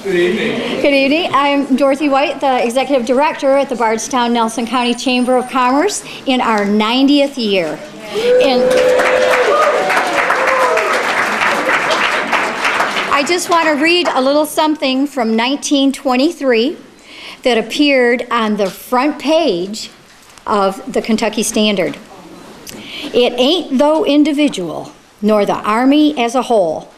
Good evening. Good evening. I'm Dorothy White, the Executive Director at the Bardstown-Nelson County Chamber of Commerce in our 90th year. And I just want to read a little something from 1923 that appeared on the front page of the Kentucky Standard. It ain't though individual, nor the army as a whole,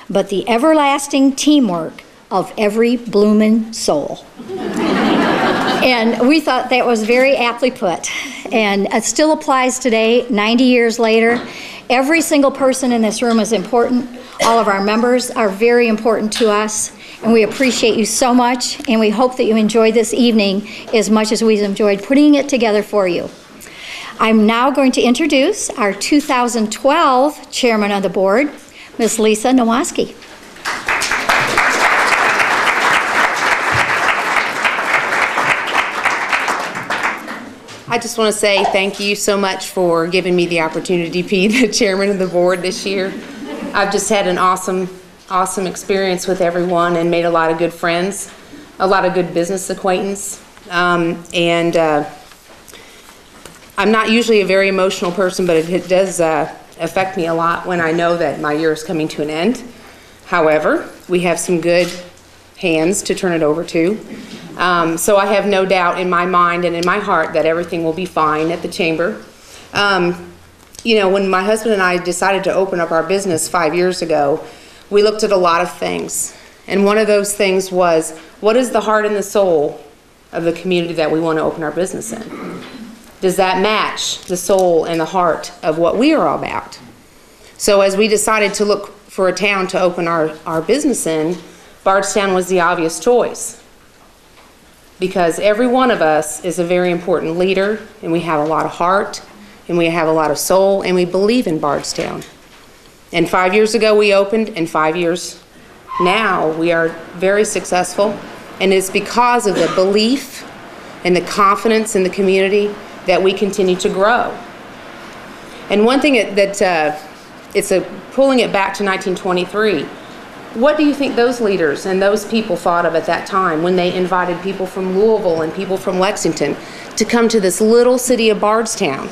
but the everlasting teamwork of every bloomin' soul. And we thought that was very aptly put. And it still applies today, 90 years later. Every single person in this room is important. All of our members are very important to us. And we appreciate you so much. And we hope that you enjoyed this evening as much as we've enjoyed putting it together for you. I'm now going to introduce our 2012 Chairman of the Board, Ms. Lisa Nowaski. I just want to say thank you so much for giving me the opportunity to be the chairman of the board this year. I've just had an awesome experience with everyone and made a lot of good friends, a lot of good business acquaintance. I'm not usually a very emotional person, but it does affect me a lot when I know that my year is coming to an end. However, we have some good hands to turn it over to. So I have no doubt in my mind and in my heart that everything will be fine at the chamber. You know, when my husband and I decided to open up our business 5 years ago, we looked at a lot of things. And one of those things was, what is the heart and the soul of the community that we want to open our business in? Does that match the soul and the heart of what we are all about? So as we decided to look for a town to open our business in, Bardstown was the obvious choice. Because every one of us is a very important leader, and we have a lot of heart, and we have a lot of soul, and we believe in Bardstown. And 5 years ago we opened, and 5 years now we are very successful, and it's because of the belief and the confidence in the community that we continue to grow. And one thing pulling it back to 1923, what do you think those leaders and those people thought of at that time when they invited people from Louisville and people from Lexington to come to this little city of Bardstown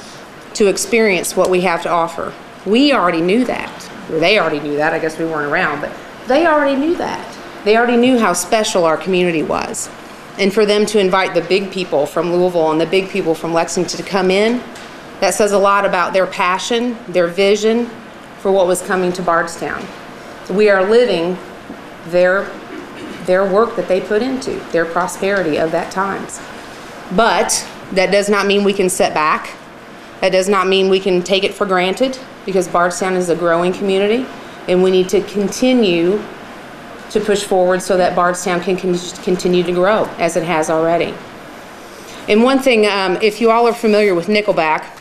to experience what we have to offer? We already knew that. Or they already knew that. I guess we weren't around, but they already knew that. They already knew how special our community was. And for them to invite the big people from Louisville and the big people from Lexington to come in, that says a lot about their passion, their vision for what was coming to Bardstown. We are living their work that they put into, their prosperity of that times. But that does not mean we can sit back. That does not mean we can take it for granted, because Bardstown is a growing community, and we need to continue to push forward so that Bardstown can continue to grow as it has already. And one thing, if you all are familiar with Nickelback,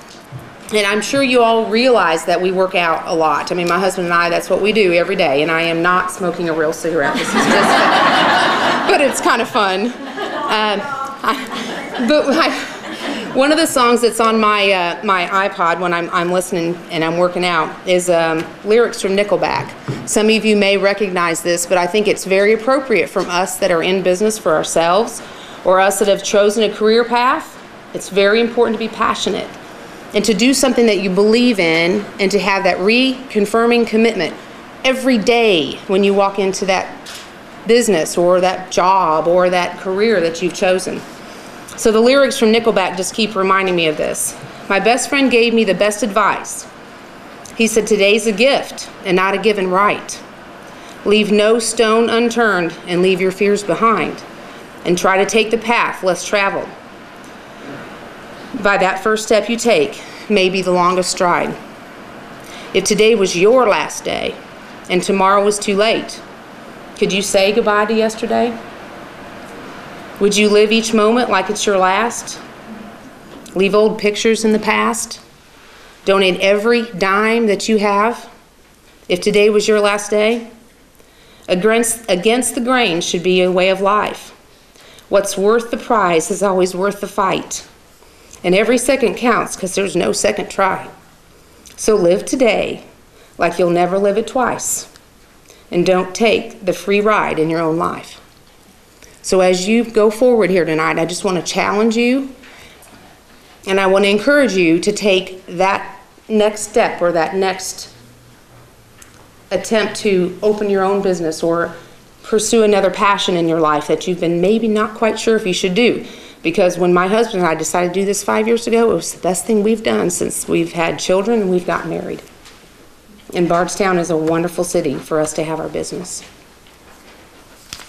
and I'm sure you all realize that we work out a lot. I mean, my husband and I, that's what we do every day. And I am not smoking a real cigarette. This is just, but it's kind of fun. One of the songs that's on my iPod when I'm listening and I'm working out is lyrics from Nickelback. Some of you may recognize this, but I think it's very appropriate from us that are in business for ourselves, or us that have chosen a career path. It's very important to be passionate and to do something that you believe in, and to have that reconfirming commitment every day when you walk into that business or that job or that career that you've chosen. So the lyrics from Nickelback just keep reminding me of this. My best friend gave me the best advice. He said, today's a gift and not a given right. Leave no stone unturned and leave your fears behind, and try to take the path less traveled. By that first step you take may be the longest stride. If today was your last day and tomorrow was too late, could you say goodbye to yesterday? Would you live each moment like it's your last? Leave old pictures in the past? Donate every dime that you have if today was your last day? Against the grain should be a way of life. What's worth the prize is always worth the fight. And every second counts, because there's no second try. So live today like you'll never live it twice. And don't take the free ride in your own life. So as you go forward here tonight, I just want to challenge you, and I want to encourage you to take that next step or that next attempt to open your own business or pursue another passion in your life that you've been maybe not quite sure if you should do. Because when my husband and I decided to do this 5 years ago, it was the best thing we've done since we've had children and we've got married. And Bardstown is a wonderful city for us to have our business.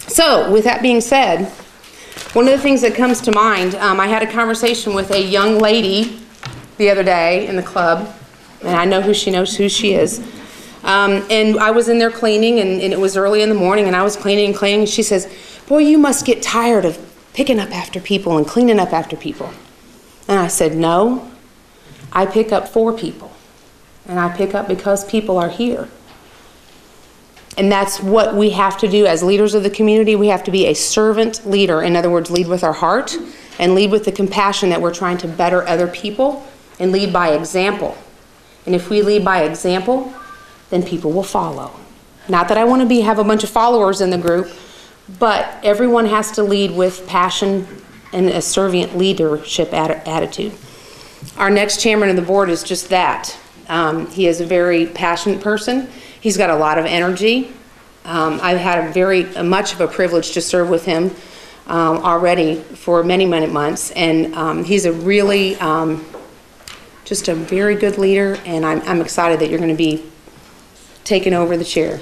So, with that being said, one of the things that comes to mind, I had a conversation with a young lady the other day in the club, and I know who she knows who she is. And I was in there cleaning, and it was early in the morning, and I was cleaning and cleaning, and she says, "Boy, you must get tired of picking up after people and cleaning up after people." And I said, "No, I pick up for people, and I pick up because people are here." And that's what we have to do as leaders of the community. We have to be a servant leader. In other words, lead with our heart and lead with the compassion that we're trying to better other people and lead by example. And if we lead by example, then people will follow. Not that I want to have a bunch of followers in the group, but everyone has to lead with passion and a servant leadership attitude. Our next chairman of the board is just that. He is a very passionate person. He's got a lot of energy. I've had much of a privilege to serve with him already for many, many months, and he's a really just a very good leader, and I'm excited that you're going to be taking over the chair.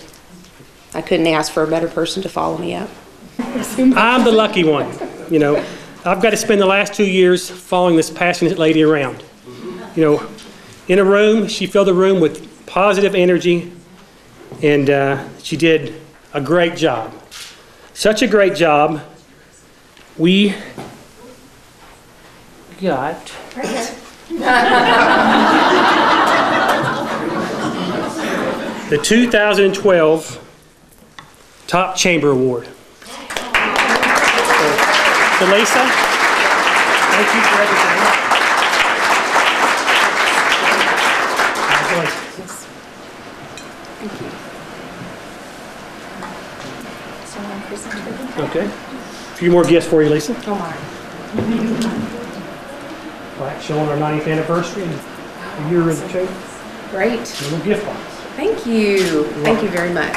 I couldn't ask for a better person to follow me up. I'm the lucky one. You know, I've got to spend the last 2 years following this passionate lady around. You know, in a room, she filled the room with positive energy, and she did a great job. Such a great job. We got the 2012 Top Chamber Award. So Lisa, thank you for everything. Congratulations. Thank you. Okay. A few more gifts for you, Lisa. Oh my. Right, showing our 90th anniversary and a year of the chamber. Great. Little gift box. Thank you. Thank you very much.